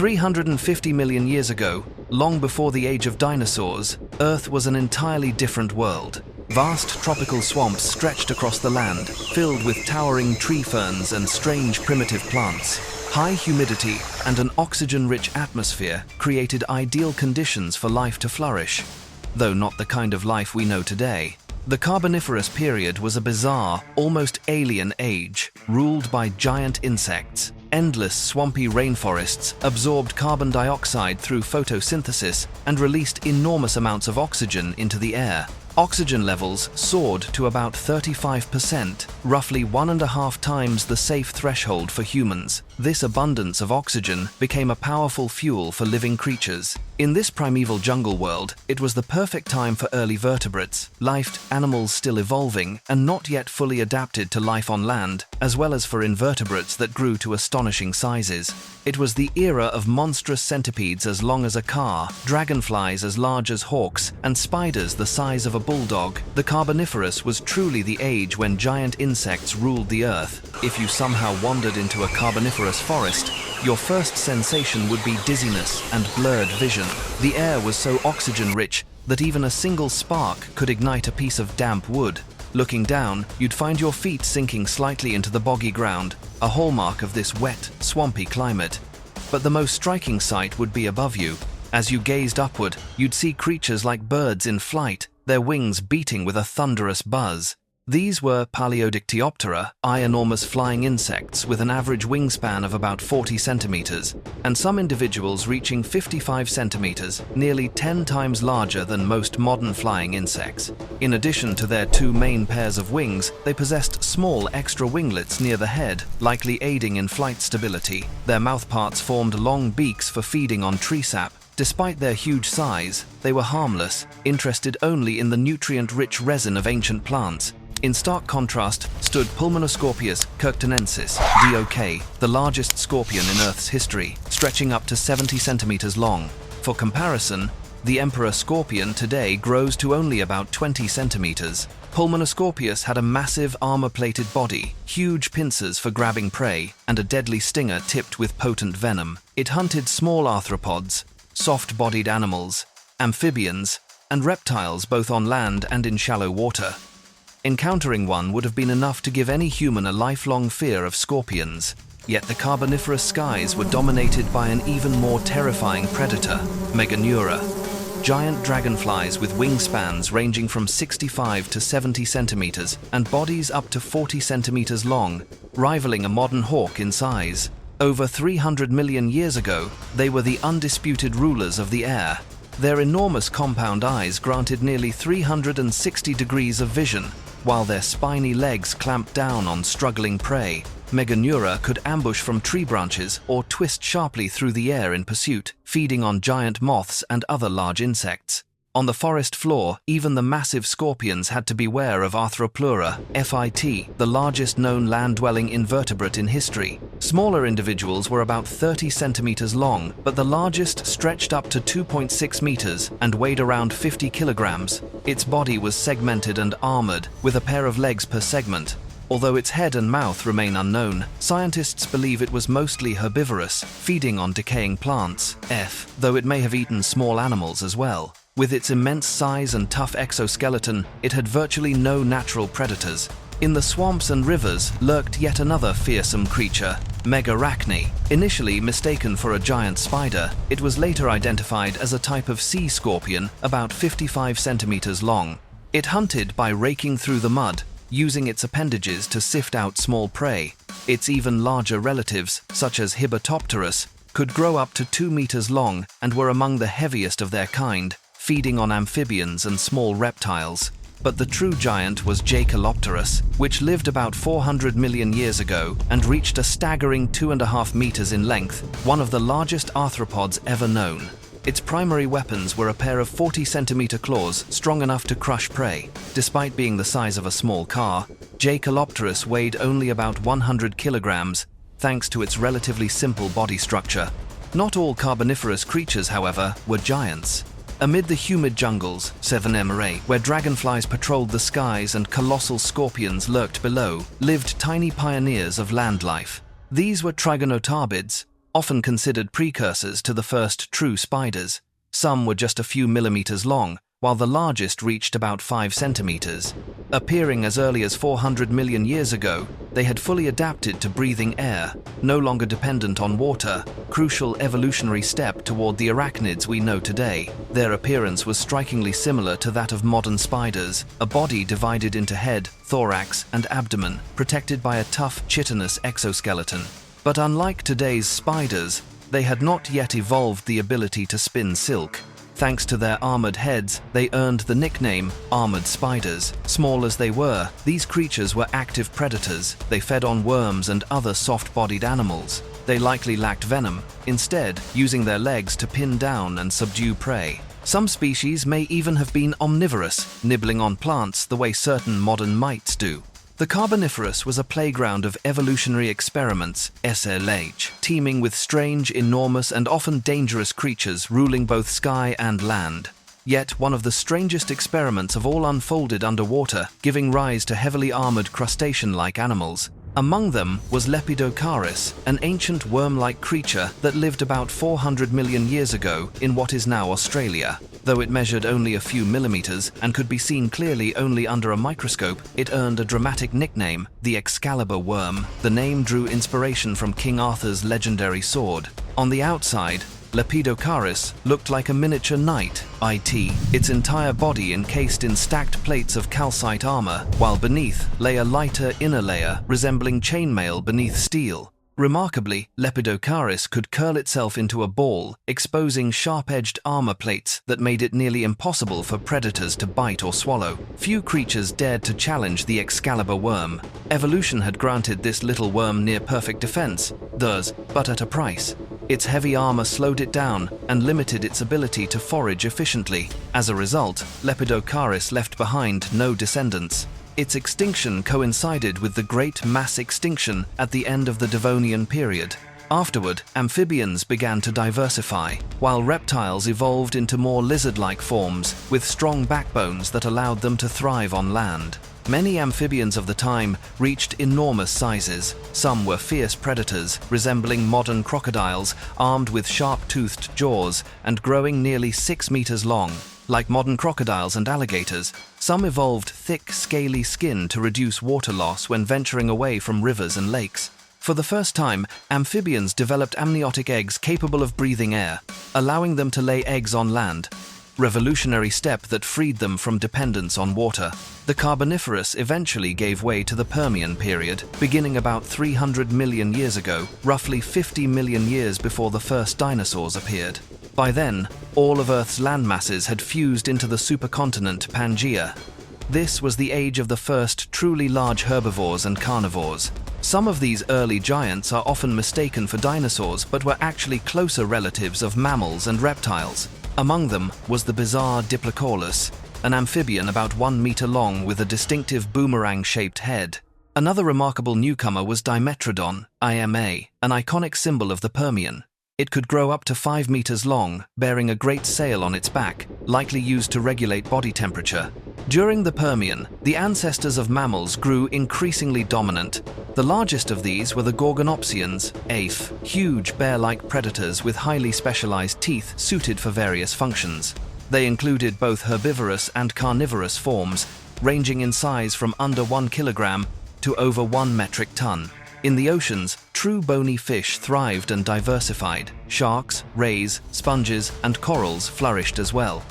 350 million years ago, long before the age of dinosaurs, Earth was an entirely different world. Vast tropical swamps stretched across the land, filled with towering tree ferns and strange primitive plants. High humidity and an oxygen-rich atmosphere created ideal conditions for life to flourish, though not the kind of life we know today. The Carboniferous period was a bizarre, almost alien age, ruled by giant insects. Endless swampy rainforests absorbed carbon dioxide through photosynthesis and released enormous amounts of oxygen into the air. Oxygen levels soared to about 35%, roughly 1.5 times the safe threshold for humans. This abundance of oxygen became a powerful fuel for living creatures. In this primeval jungle world, it was the perfect time for early vertebrates, life animals still evolving and not yet fully adapted to life on land, as well as for invertebrates that grew to astonishing sizes. It was the era of monstrous centipedes as long as a car, dragonflies as large as hawks, and spiders the size of a bulldog. The Carboniferous was truly the age when giant insects ruled the earth. If you somehow wandered into a Carboniferous forest, your first sensation would be dizziness and blurred vision. The air was so oxygen-rich that even a single spark could ignite a piece of damp wood. Looking down, you'd find your feet sinking slightly into the boggy ground, a hallmark of this wet, swampy climate. But the most striking sight would be above you. As you gazed upward, you'd see creatures like birds in flight, their wings beating with a thunderous buzz. These were Paleodictyoptera, enormous flying insects with an average wingspan of about 40 centimeters, and some individuals reaching 55 centimeters, nearly 10 times larger than most modern flying insects. In addition to their two main pairs of wings, they possessed small extra winglets near the head, likely aiding in flight stability. Their mouthparts formed long beaks for feeding on tree sap. Despite their huge size, they were harmless, interested only in the nutrient-rich resin of ancient plants. In stark contrast stood Pulmonoscorpius kirktonensis, DOK, the largest scorpion in Earth's history, stretching up to 70 centimeters long. For comparison, the emperor scorpion today grows to only about 20 centimeters. Pulmonoscorpius had a massive armor-plated body, huge pincers for grabbing prey, and a deadly stinger tipped with potent venom. It hunted small arthropods, soft-bodied animals, amphibians, and reptiles both on land and in shallow water. Encountering one would have been enough to give any human a lifelong fear of scorpions. Yet the Carboniferous skies were dominated by an even more terrifying predator, Meganeura. Giant dragonflies with wingspans ranging from 65 to 70 centimeters and bodies up to 40 centimeters long, rivaling a modern hawk in size. Over 300 million years ago, they were the undisputed rulers of the air. Their enormous compound eyes granted nearly 360 degrees of vision, while their spiny legs clamped down on struggling prey. Meganeura could ambush from tree branches or twist sharply through the air in pursuit, feeding on giant moths and other large insects. On the forest floor, even the massive scorpions had to beware of Arthropleura, FIT, the largest known land-dwelling invertebrate in history. Smaller individuals were about 30 centimeters long, but the largest stretched up to 2.6 meters and weighed around 50 kilograms. Its body was segmented and armored, with a pair of legs per segment. Although its head and mouth remain unknown, scientists believe it was mostly herbivorous, feeding on decaying plants, though it may have eaten small animals as well. With its immense size and tough exoskeleton, it had virtually no natural predators. In the swamps and rivers lurked yet another fearsome creature, Megarachne. Initially mistaken for a giant spider, it was later identified as a type of sea scorpion about 55 centimeters long. It hunted by raking through the mud, using its appendages to sift out small prey. Its even larger relatives, such as Hibbertopterus, could grow up to 2 meters long and were among the heaviest of their kind, feeding on amphibians and small reptiles. But the true giant was Jacalopterus, which lived about 400 million years ago and reached a staggering 2.5 meters in length, one of the largest arthropods ever known. Its primary weapons were a pair of 40-centimeter claws strong enough to crush prey. Despite being the size of a small car, Jacalopterus weighed only about 100 kilograms, thanks to its relatively simple body structure. Not all Carboniferous creatures, however, were giants. Amid the humid jungles, where dragonflies patrolled the skies and colossal scorpions lurked below, lived tiny pioneers of land life. These were trigonotarbids, often considered precursors to the first true spiders. Some were just a few millimeters long, while the largest reached about 5 centimeters. Appearing as early as 400 million years ago, they had fully adapted to breathing air, no longer dependent on water, crucial evolutionary step toward the arachnids we know today. Their appearance was strikingly similar to that of modern spiders, a body divided into head, thorax, and abdomen, protected by a tough, chitinous exoskeleton. But unlike today's spiders, they had not yet evolved the ability to spin silk. Thanks to their armored heads, they earned the nickname armored spiders. Small as they were, these creatures were active predators. They fed on worms and other soft-bodied animals. They likely lacked venom, instead using their legs to pin down and subdue prey. Some species may even have been omnivorous, nibbling on plants the way certain modern mites do. The Carboniferous was a playground of evolutionary experiments, SLH, teeming with strange, enormous, and often dangerous creatures ruling both sky and land. Yet one of the strangest experiments of all unfolded underwater, giving rise to heavily armored crustacean-like animals. Among them was Lepidocaris, an ancient worm-like creature that lived about 400 million years ago in what is now Australia. Though it measured only a few millimeters and could be seen clearly only under a microscope, it earned a dramatic nickname, the Excalibur worm. The name drew inspiration from King Arthur's legendary sword. On the outside, Lepidocaris looked like a miniature knight, its entire body encased in stacked plates of calcite armor, while beneath lay a lighter inner layer resembling chainmail beneath steel. Remarkably, Lepidocaris could curl itself into a ball, exposing sharp-edged armor plates that made it nearly impossible for predators to bite or swallow. Few creatures dared to challenge the Excalibur worm. Evolution had granted this little worm near-perfect defense, but at a price. Its heavy armor slowed it down and limited its ability to forage efficiently. As a result, Lepidocaris left behind no descendants. Its extinction coincided with the Great Mass Extinction at the end of the Devonian period. Afterward, amphibians began to diversify, while reptiles evolved into more lizard-like forms with strong backbones that allowed them to thrive on land. Many amphibians of the time reached enormous sizes. Some were fierce predators, resembling modern crocodiles, armed with sharp-toothed jaws and growing nearly 6 meters long. Like modern crocodiles and alligators, some evolved thick, scaly skin to reduce water loss when venturing away from rivers and lakes. For the first time, amphibians developed amniotic eggs capable of breathing air, allowing them to lay eggs on land. Revolutionary step that freed them from dependence on water. The Carboniferous eventually gave way to the Permian period, beginning about 300 million years ago, roughly 50 million years before the first dinosaurs appeared. By then, all of Earth's landmasses had fused into the supercontinent Pangaea. This was the age of the first truly large herbivores and carnivores. Some of these early giants are often mistaken for dinosaurs but were actually closer relatives of mammals and reptiles. Among them was the bizarre Diplodocus, an amphibian about 1 meter long with a distinctive boomerang-shaped head. Another remarkable newcomer was Dimetrodon, IMA, an iconic symbol of the Permian. It could grow up to 5 meters long, bearing a great sail on its back, likely used to regulate body temperature. During the Permian, the ancestors of mammals grew increasingly dominant. The largest of these were the Gorgonopsians, AIF, huge bear-like predators with highly specialized teeth suited for various functions. They included both herbivorous and carnivorous forms, ranging in size from under 1 kilogram to over 1 metric ton. In the oceans, true bony fish thrived and diversified. Sharks, rays, sponges, and corals flourished as well.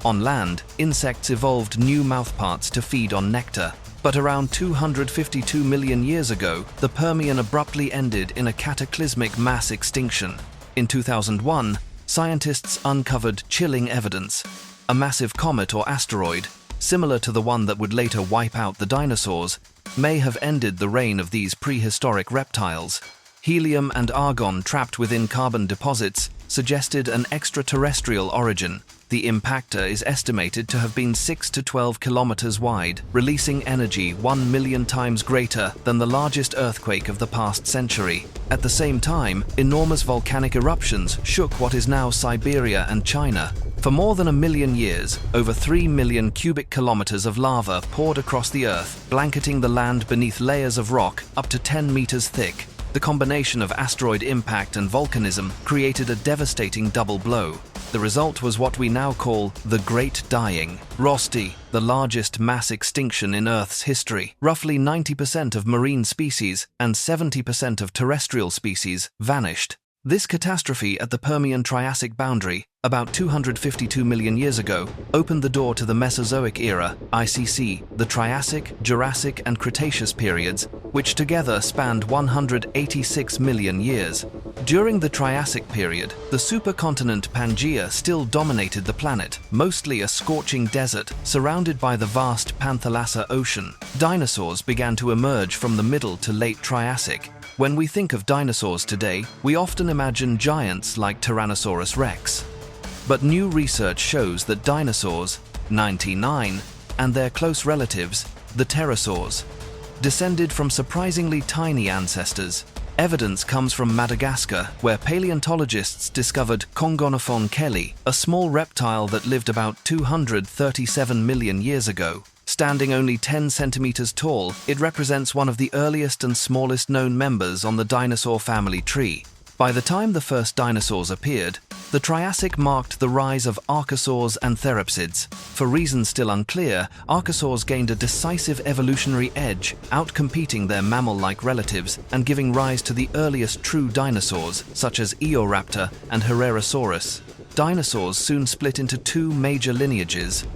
On land, insects evolved new mouthparts to feed on nectar. But around 252 million years ago, the Permian abruptly ended in a cataclysmic mass extinction. In 2001, scientists uncovered chilling evidence. A massive comet or asteroid, similar to the one that would later wipe out the dinosaurs, may have ended the reign of these prehistoric reptiles. Helium and argon trapped within carbon deposits suggested an extraterrestrial origin. The impactor is estimated to have been 6 to 12 kilometers wide, releasing energy 1 million times greater than the largest earthquake of the past century. At the same time, enormous volcanic eruptions shook what is now Siberia and China. For more than 1 million years, over 3 million cubic kilometers of lava poured across the Earth, blanketing the land beneath layers of rock up to 10 meters thick. The combination of asteroid impact and volcanism created a devastating double blow. The result was what we now call the Great Dying. ROST, the largest mass extinction in Earth's history. Roughly 90% of marine species and 70% of terrestrial species vanished. This catastrophe at the Permian-Triassic boundary, about 252 million years ago, opened the door to the Mesozoic era, ICC, the Triassic, Jurassic and Cretaceous periods, which together spanned 186 million years. During the Triassic period, the supercontinent Pangaea still dominated the planet, mostly a scorching desert surrounded by the vast Panthalassa Ocean. Dinosaurs began to emerge from the middle to late Triassic. When we think of dinosaurs today, we often imagine giants like Tyrannosaurus rex. But new research shows that dinosaurs, 99, and their close relatives, the pterosaurs, descended from surprisingly tiny ancestors. Evidence comes from Madagascar, where paleontologists discovered Kongonophone kelly, a small reptile that lived about 237 million years ago. Standing only 10 centimeters tall, it represents one of the earliest and smallest known members on the dinosaur family tree. By the time the first dinosaurs appeared, the Triassic marked the rise of archosaurs and therapsids. For reasons still unclear, archosaurs gained a decisive evolutionary edge, outcompeting their mammal-like relatives and giving rise to the earliest true dinosaurs, such as Eoraptor and Herrerasaurus. Dinosaurs soon split into two major lineages,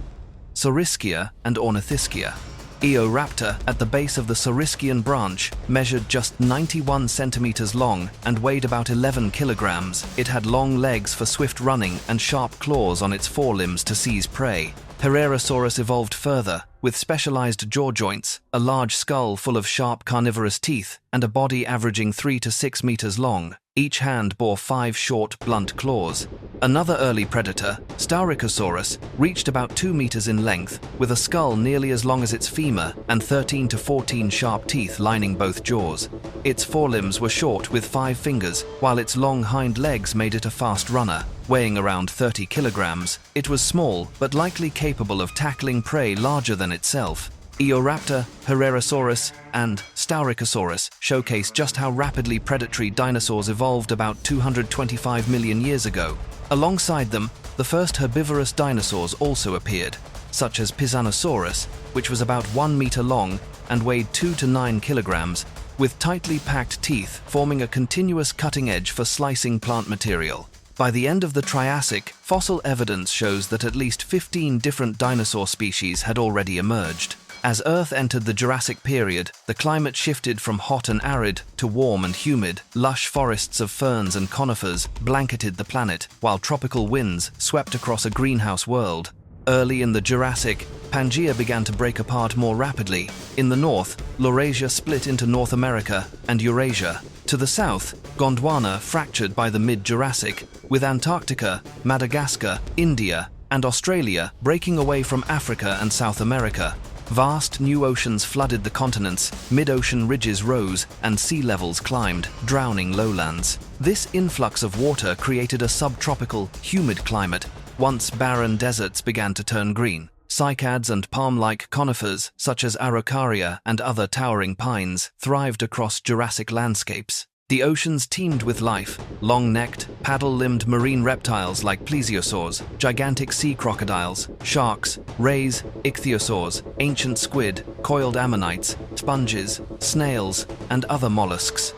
Saurischia and Ornithischia. Eoraptor, at the base of the Saurischian branch, measured just 91 centimeters long and weighed about 11 kilograms. It had long legs for swift running and sharp claws on its forelimbs to seize prey. Herrerasaurus evolved further, with specialized jaw joints, a large skull full of sharp carnivorous teeth, and a body averaging 3 to 6 meters long. Each hand bore 5 short, blunt claws. Another early predator, Staurikosaurus, reached about 2 meters in length, with a skull nearly as long as its femur and 13 to 14 sharp teeth lining both jaws. Its forelimbs were short with 5 fingers, while its long hind legs made it a fast runner. Weighing around 30 kilograms, it was small but likely capable of tackling prey larger than itself. Eoraptor, Herrerasaurus, and Staurikosaurus showcase just how rapidly predatory dinosaurs evolved about 225 million years ago. Alongside them, the first herbivorous dinosaurs also appeared, such as Pisanosaurus, which was about 1 meter long and weighed 2 to 9 kilograms, with tightly packed teeth forming a continuous cutting edge for slicing plant material. By the end of the Triassic, fossil evidence shows that at least 15 different dinosaur species had already emerged. As Earth entered the Jurassic period, the climate shifted from hot and arid to warm and humid. Lush forests of ferns and conifers blanketed the planet, while tropical winds swept across a greenhouse world. Early in the Jurassic, Pangaea began to break apart more rapidly. In the north, Laurasia split into North America and Eurasia. To the south, Gondwana fractured by the mid-Jurassic, with Antarctica, Madagascar, India, and Australia breaking away from Africa and South America. Vast new oceans flooded the continents, mid-ocean ridges rose, and sea levels climbed, drowning lowlands. This influx of water created a subtropical, humid climate. Once barren deserts began to turn green. Cycads and palm-like conifers, such as Araucaria and other towering pines, thrived across Jurassic landscapes. The oceans teemed with life: long-necked, paddle-limbed marine reptiles like plesiosaurs, gigantic sea crocodiles, sharks, rays, ichthyosaurs, ancient squid, coiled ammonites, sponges, snails, and other mollusks.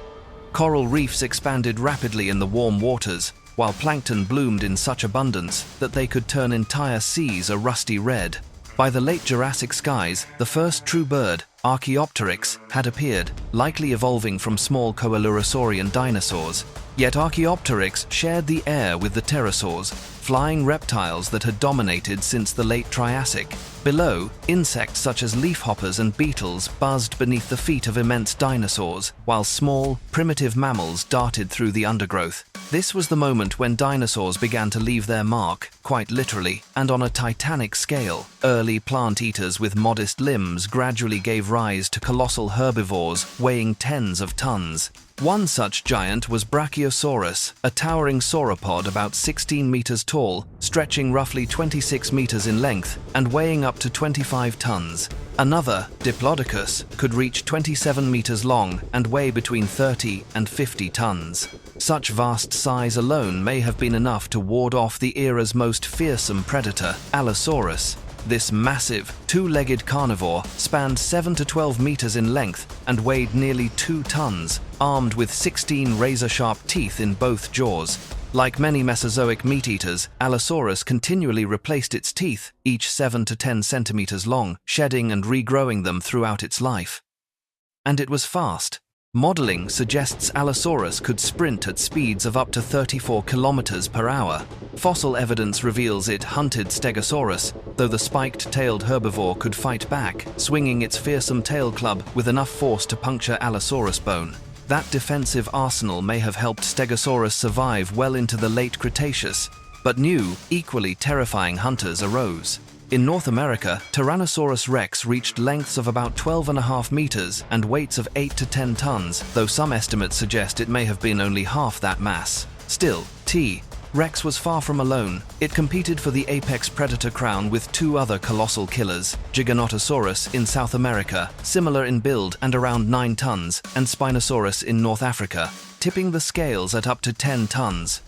Coral reefs expanded rapidly in the warm waters, while plankton bloomed in such abundance that they could turn entire seas a rusty red. By the late Jurassic skies, the first true bird, Archaeopteryx, had appeared, likely evolving from small coelurosaurian dinosaurs. Yet Archaeopteryx shared the air with the pterosaurs, flying reptiles that had dominated since the late Triassic. Below, insects such as leafhoppers and beetles buzzed beneath the feet of immense dinosaurs, while small, primitive mammals darted through the undergrowth. This was the moment when dinosaurs began to leave their mark, quite literally, and on a titanic scale. Early plant eaters with modest limbs gradually gave rise to colossal herbivores weighing tens of tons. One such giant was Brachiosaurus, a towering sauropod about 16 meters tall, stretching roughly 26 meters in length, and weighing up to 25 tons. Another, Diplodocus, could reach 27 meters long and weigh between 30 and 50 tons. Such vast size alone may have been enough to ward off the era's most fearsome predator, Allosaurus. This massive, two-legged carnivore spanned 7 to 12 meters in length and weighed nearly 2 tons, armed with 16 razor-sharp teeth in both jaws. Like many Mesozoic meat-eaters, Allosaurus continually replaced its teeth, each 7 to 10 centimeters long, shedding and regrowing them throughout its life. And it was fast. Modeling suggests Allosaurus could sprint at speeds of up to 34 kilometers per hour. Fossil evidence reveals it hunted Stegosaurus, though the spiked-tailed herbivore could fight back, swinging its fearsome tail club with enough force to puncture Allosaurus bone. That defensive arsenal may have helped Stegosaurus survive well into the late Cretaceous, but new, equally terrifying hunters arose. In North America, Tyrannosaurus rex reached lengths of about 12.5 meters and weights of 8 to 10 tons, though some estimates suggest it may have been only half that mass. Still, T. rex was far from alone. It competed for the apex predator crown with two other colossal killers, Giganotosaurus in South America, similar in build and around 9 tons, and Spinosaurus in North Africa, tipping the scales at up to 10 tons.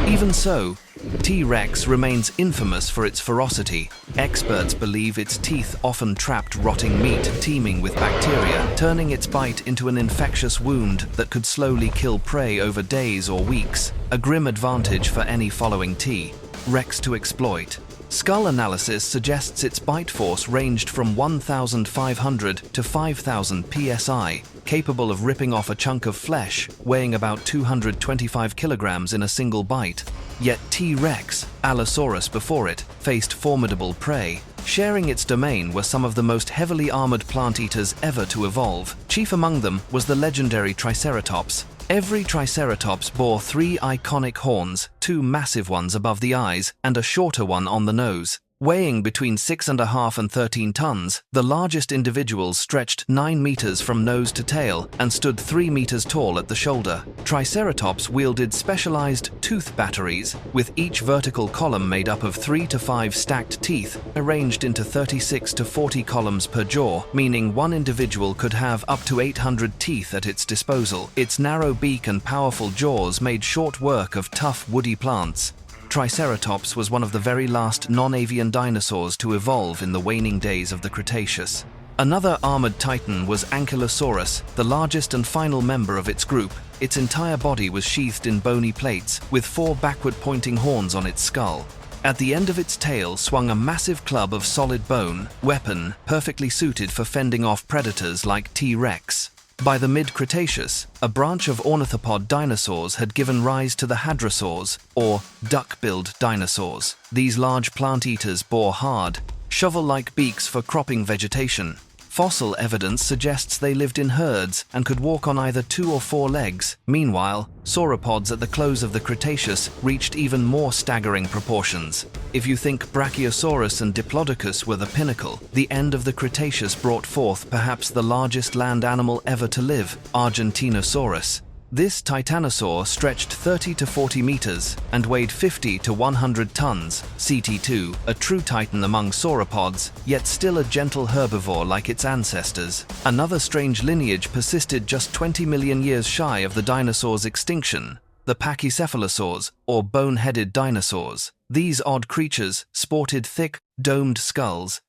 Even so, T-Rex remains infamous for its ferocity. Experts believe its teeth often trapped rotting meat teeming with bacteria, turning its bite into an infectious wound that could slowly kill prey over days or weeks, a grim advantage for any following T-Rex to exploit. Skull analysis suggests its bite force ranged from 1,500 to 5,000 psi, capable of ripping off a chunk of flesh, weighing about 225 kilograms in a single bite. Yet T-Rex, Allosaurus before it, faced formidable prey. Sharing its domain were some of the most heavily armored plant eaters ever to evolve. Chief among them was the legendary Triceratops. Every Triceratops bore 3 iconic horns, 2 massive ones above the eyes and a shorter one on the nose. Weighing between 6.5 and 13 tons, the largest individuals stretched 9 meters from nose to tail and stood 3 meters tall at the shoulder. Triceratops wielded specialized tooth batteries, with each vertical column made up of 3 to 5 stacked teeth, arranged into 36 to 40 columns per jaw, meaning one individual could have up to 800 teeth at its disposal. Its narrow beak and powerful jaws made short work of tough woody plants. Triceratops was one of the very last non-avian dinosaurs to evolve in the waning days of the Cretaceous. Another armored titan was Ankylosaurus, the largest and final member of its group. Its entire body was sheathed in bony plates, with 4 backward-pointing horns on its skull. At the end of its tail swung a massive club of solid bone, weapon perfectly suited for fending off predators like T-Rex. By the mid-Cretaceous, a branch of ornithopod dinosaurs had given rise to the hadrosaurs, or duck-billed dinosaurs. These large plant eaters bore hard, shovel-like beaks for cropping vegetation. Fossil evidence suggests they lived in herds and could walk on either 2 or 4 legs. Meanwhile, sauropods at the close of the Cretaceous reached even more staggering proportions. If you think Brachiosaurus and Diplodocus were the pinnacle, the end of the Cretaceous brought forth perhaps the largest land animal ever to live, Argentinosaurus. This titanosaur stretched 30 to 40 meters and weighed 50 to 100 tons, CT2, a true titan among sauropods, yet still a gentle herbivore like its ancestors. Another strange lineage persisted just 20 million years shy of the dinosaur's extinction, the pachycephalosaurs, or bone-headed dinosaurs. These odd creatures sported thick, domed skulls,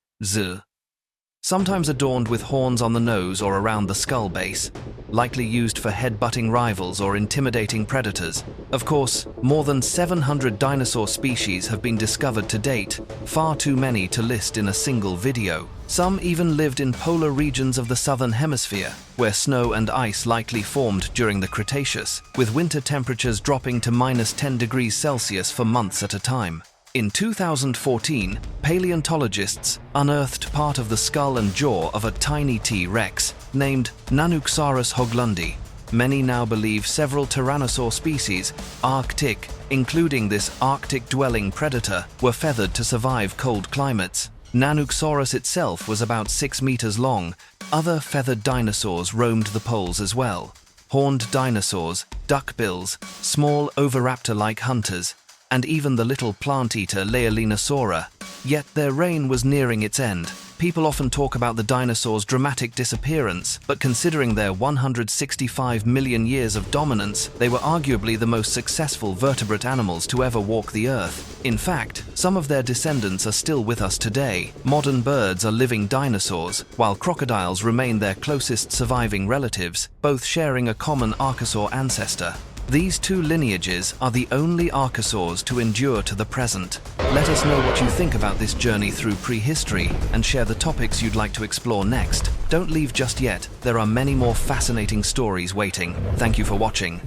sometimes adorned with horns on the nose or around the skull base, likely used for head-butting rivals or intimidating predators. Of course, more than 700 dinosaur species have been discovered to date, far too many to list in a single video. Some even lived in polar regions of the southern hemisphere, where snow and ice likely formed during the Cretaceous, with winter temperatures dropping to -10 degrees Celsius for months at a time. In 2014, paleontologists unearthed part of the skull and jaw of a tiny T-Rex named Nanuqsaurus hoglundi. Many now believe several tyrannosaur species, Arctic, including this Arctic-dwelling predator, were feathered to survive cold climates. Nanuqsaurus itself was about 6 meters long. Other feathered dinosaurs roamed the poles as well. Horned dinosaurs, duckbills, small oviraptor-like hunters, and even the little plant-eater Leolinosaura. Yet their reign was nearing its end. People often talk about the dinosaurs' dramatic disappearance, but considering their 165 million years of dominance, they were arguably the most successful vertebrate animals to ever walk the Earth. In fact, some of their descendants are still with us today. Modern birds are living dinosaurs, while crocodiles remain their closest surviving relatives, both sharing a common archosaur ancestor. These two lineages are the only archosaurs to endure to the present. Let us know what you think about this journey through prehistory and share the topics you'd like to explore next. Don't leave just yet, there are many more fascinating stories waiting. Thank you for watching.